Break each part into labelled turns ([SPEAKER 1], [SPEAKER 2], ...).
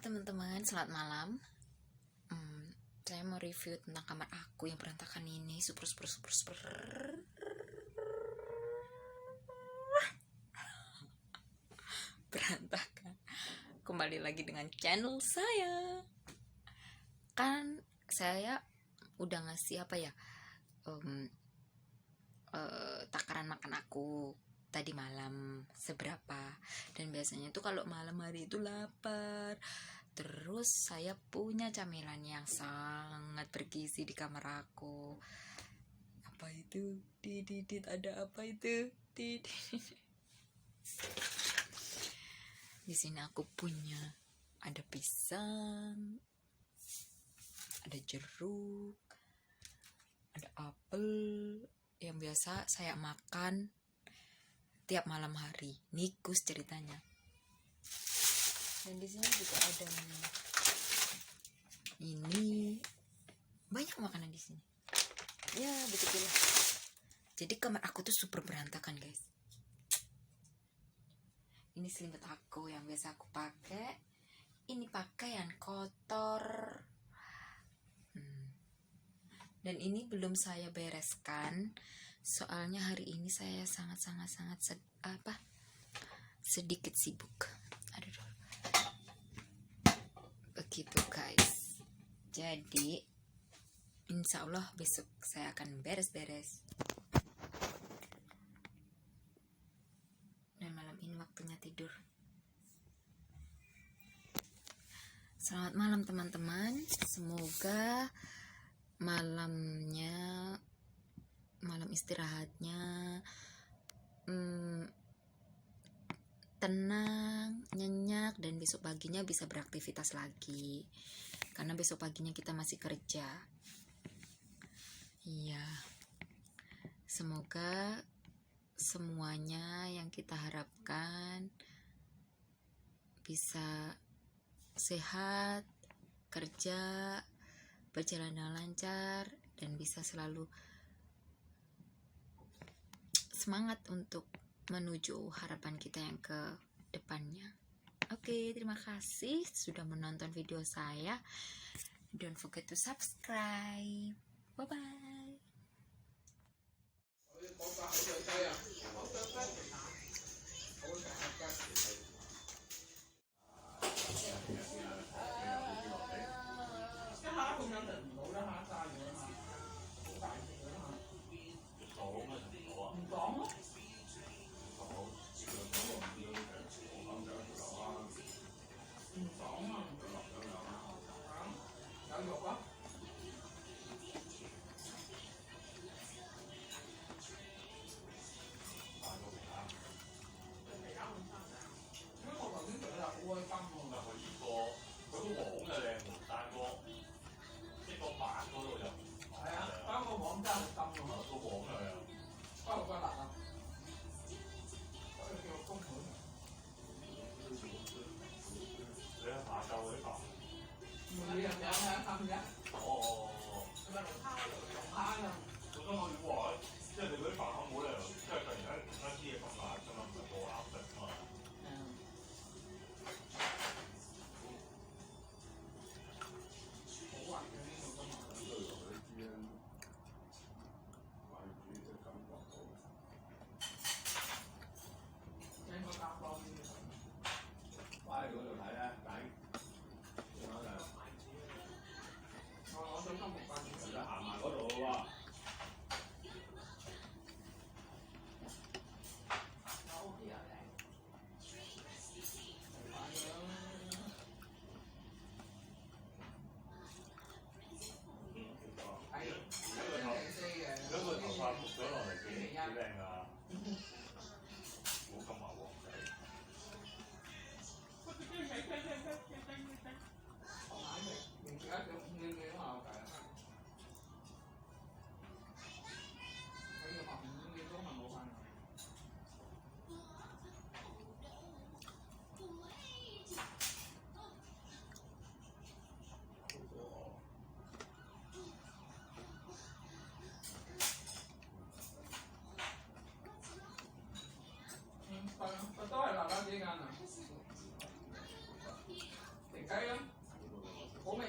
[SPEAKER 1] teman-teman, selamat malam. Saya mau review tentang kamar aku yang berantakan ini. Super berantakan. Kembali lagi dengan channel saya. Kan saya udah ngasih takaran makan aku tadi malam seberapa, dan biasanya tuh kalau malam hari itu lapar. Terus saya punya camilan yang sangat bergizi di kamar aku. Apa itu? Didit, ada apa itu? Didit. Di sini aku punya ada pisang, ada jeruk, ada apel yang biasa saya makan tiap malam hari. Nikus ceritanya. Dan di sini juga ada ini, banyak makanan di sini. Ya begitulah. Jadi kamar aku tuh super berantakan, guys. Ini selimut aku yang biasa aku pakai. Ini pakaian kotor. Dan ini belum saya bereskan. Soalnya hari ini saya sangat sedikit sibuk. Aduh. Begitu, guys. Jadi insya Allah besok saya akan beres-beres. Dan malam ini waktunya tidur. Selamat malam teman-teman. Semoga malam istirahatnya tenang, nyenyak, dan besok paginya bisa beraktivitas lagi. Karena besok paginya kita masih kerja. Iya. Semoga semuanya yang kita harapkan bisa sehat, kerja, berjalan lancar, dan bisa selalu semangat untuk menuju harapan kita yang ke depannya. Oke, terima kasih sudah menonton video saya. Don't forget to subscribe. Bye-bye.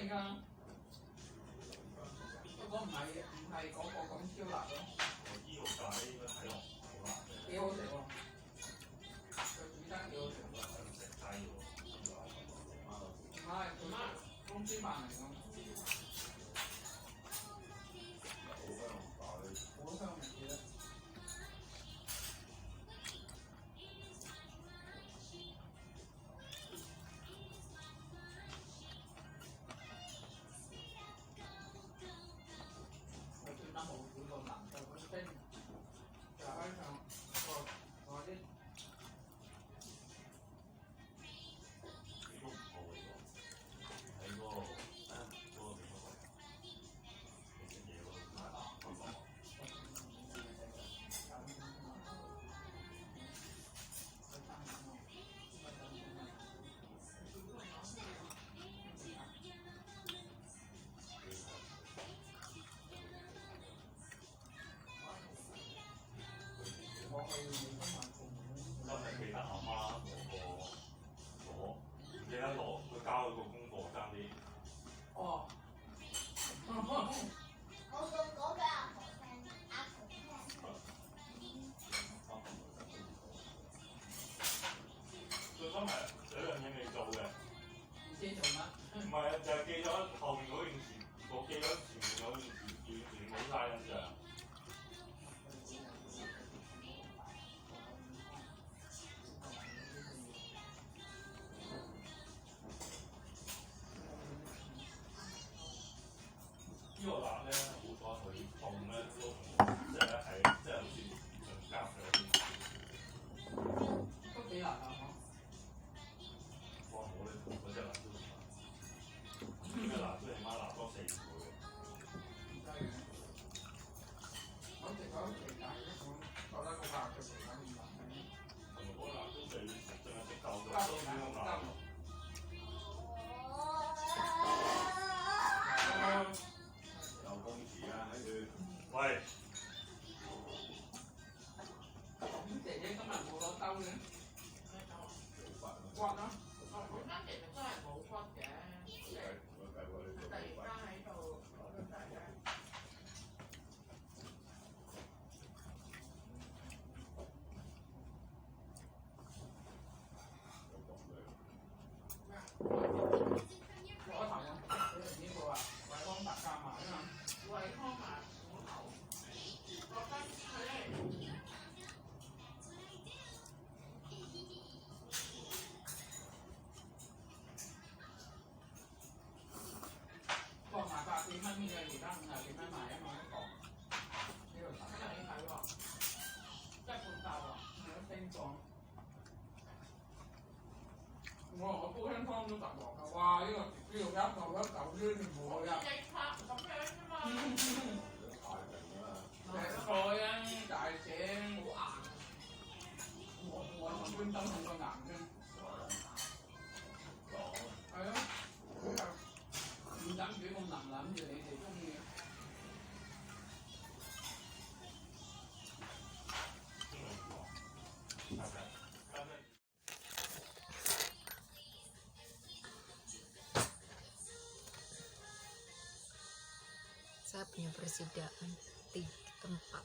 [SPEAKER 2] 味㗎。不過唔係嗰個咁超辣咯。
[SPEAKER 3] 依個咖喱應該睇落好辣嘅。
[SPEAKER 2] 幾好食喎！佢煮得幾好食。
[SPEAKER 3] 食雞喎，
[SPEAKER 2] 唔係，公司飯嚟㗎。好香味嘅。
[SPEAKER 3] 真係記得阿媽攞，記得攞佢交佢個功課爭啲。
[SPEAKER 2] 哦。
[SPEAKER 4] 我講俾阿婆聽，阿婆聽。
[SPEAKER 3] 最深係有一樣嘢未做嘅。
[SPEAKER 2] 唔知做乜？
[SPEAKER 3] 唔係啊，就係記咗後面嗰件事，我記咗前面嗰件事，完全冇晒印象。呢個辣咧，好彩佢凍咧都即係係即係好似上夾嘅。
[SPEAKER 2] 都幾辣啊！
[SPEAKER 3] 哇！我哋嗰隻辣椒唔辣，呢個辣椒起碼辣多4倍。
[SPEAKER 2] 我食嗰期但係覺得個辣嘅時間唔辣。
[SPEAKER 3] 同埋嗰個辣椒淨係食夠咗都已經咁辣。
[SPEAKER 5] 有公廁啊喺佢。
[SPEAKER 3] 喂！
[SPEAKER 2] 咁姐姐今日冇攞兜嘅？骨啊！
[SPEAKER 6] 本身其實真係冇骨嘅，即係突然間喺度攞咗出嚟嘅。
[SPEAKER 2] 攞頭啊！呢個啊，惠康白加埋啊嘛。
[SPEAKER 6] 惠康埋虎頭，覺得係
[SPEAKER 2] 個賣80幾蚊嘅，而家50幾蚊賣啊嘛一個。呢度
[SPEAKER 6] 咁又要睇喎，即係半價喎。
[SPEAKER 2] 係咯，升咗。我煲香湯都特鑊㗎，哇！呢個豬肉一嚿全部去啊！
[SPEAKER 6] 即刻咁樣啫嘛。
[SPEAKER 2] 菜啊，大隻，好硬。我同觀眾同個硬啫。係咯，唔等煮咁腍腍住你哋中意。
[SPEAKER 1] Saya punya persediaan 3 tempat.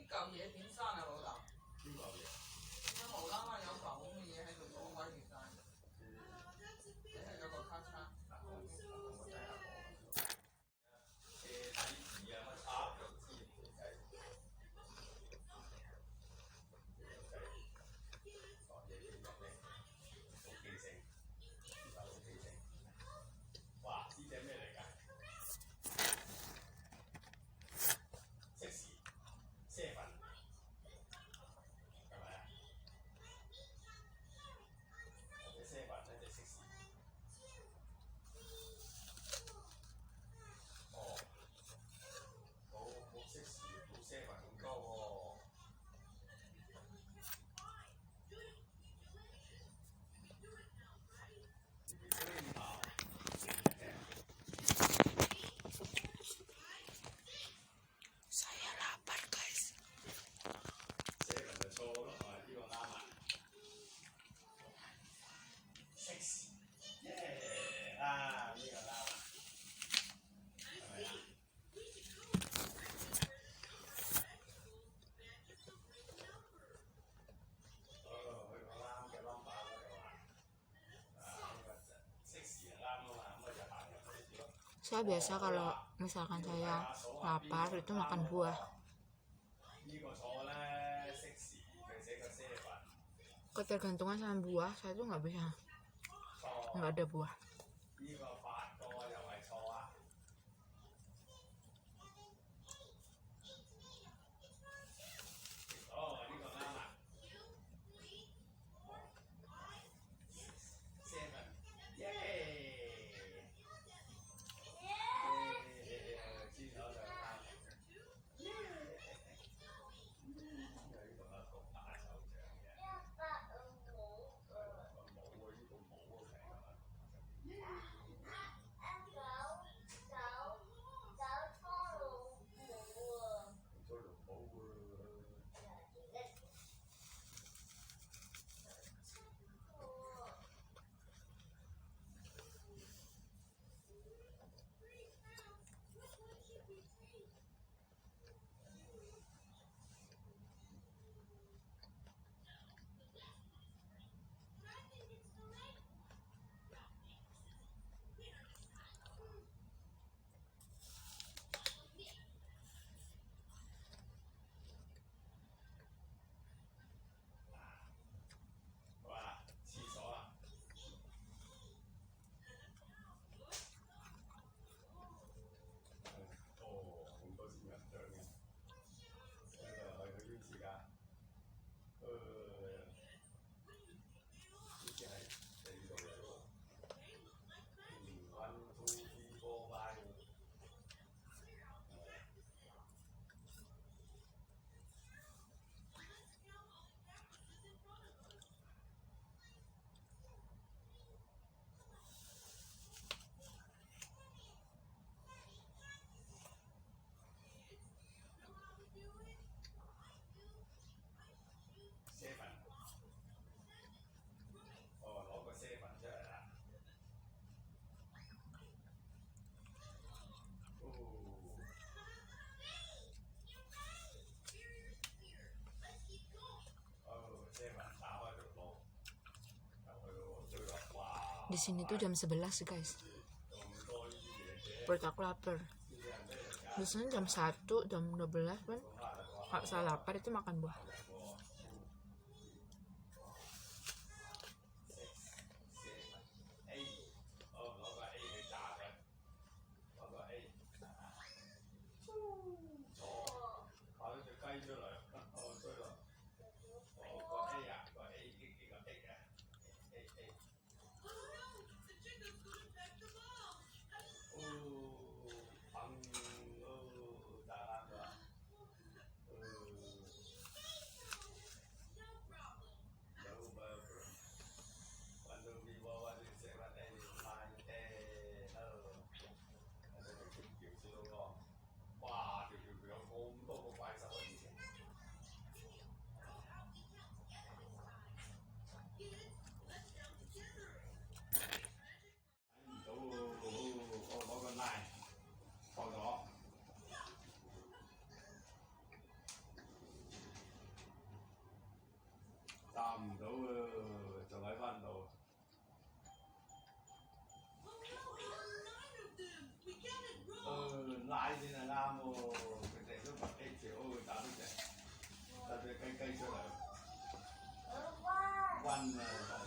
[SPEAKER 2] 嚿嘢點生啊，老豆？
[SPEAKER 5] 邊嚿嘢？
[SPEAKER 2] 點解無啦啦有嚿咁嘅嘢喺度阻鬼住晒？你係有個咔嚓。
[SPEAKER 5] 哇！呢隻咩嚟㗎？即時啡粉係咪啊？一隻啡粉，一隻即時。哦，冇即時冇啡粉咁多喎。
[SPEAKER 1] Saya lapar guys.
[SPEAKER 5] 啡粉就錯咯，係咪？呢個啱啊！即時，耶！啊，呢個啱啊！係咪啊？哦，佢講啱嘅 number 嗰度啊！啊，呢個即時係啱啊嘛，咁我就行入去咯。
[SPEAKER 1] Saya biasa kalau misalkan saya lapar itu makan buah.
[SPEAKER 5] 呢個錯咧，即時佢寫個啡粉
[SPEAKER 1] Ketergantungan sama buah, saya tuh nggak bisa,
[SPEAKER 5] 錯。
[SPEAKER 1] nggak ada buah.
[SPEAKER 5] 呢個八個又係錯啊！哦，呢個啱啊！啡粉，耶！知咗就啱。耶！呢度有個大手掌嘅，個帽啊，呢個帽好平啊嘛。做龍帽喎。好啊，廁所啊。哦，咁多仙人掌嘅，係去邊次㗎？呢啲係地道嚟喎。1 2 3 4 5啡粉。哦，攞個啡粉出嚟啦。哦，啡粉打開條路，入去咯，追落哇！
[SPEAKER 1] Di sini tuh jam 11 guys.
[SPEAKER 5] 咁多呢啲嘢嘅，
[SPEAKER 1] Perut aku lapar.
[SPEAKER 5] 呢啲係咩嚟㗎？
[SPEAKER 1] Biasanya jam 1, jam 12 kan. Kalau saya lapar itu makan buah.
[SPEAKER 5] 攞個 A 去炸佢，攞個 A，錯，跑咗隻雞出嚟，追落，個 A 啊，個 A 幾個 A 嘅 A，砰，炸爛咗，雞雞出嚟，
[SPEAKER 4] 鹅瓜，
[SPEAKER 5] 温啊！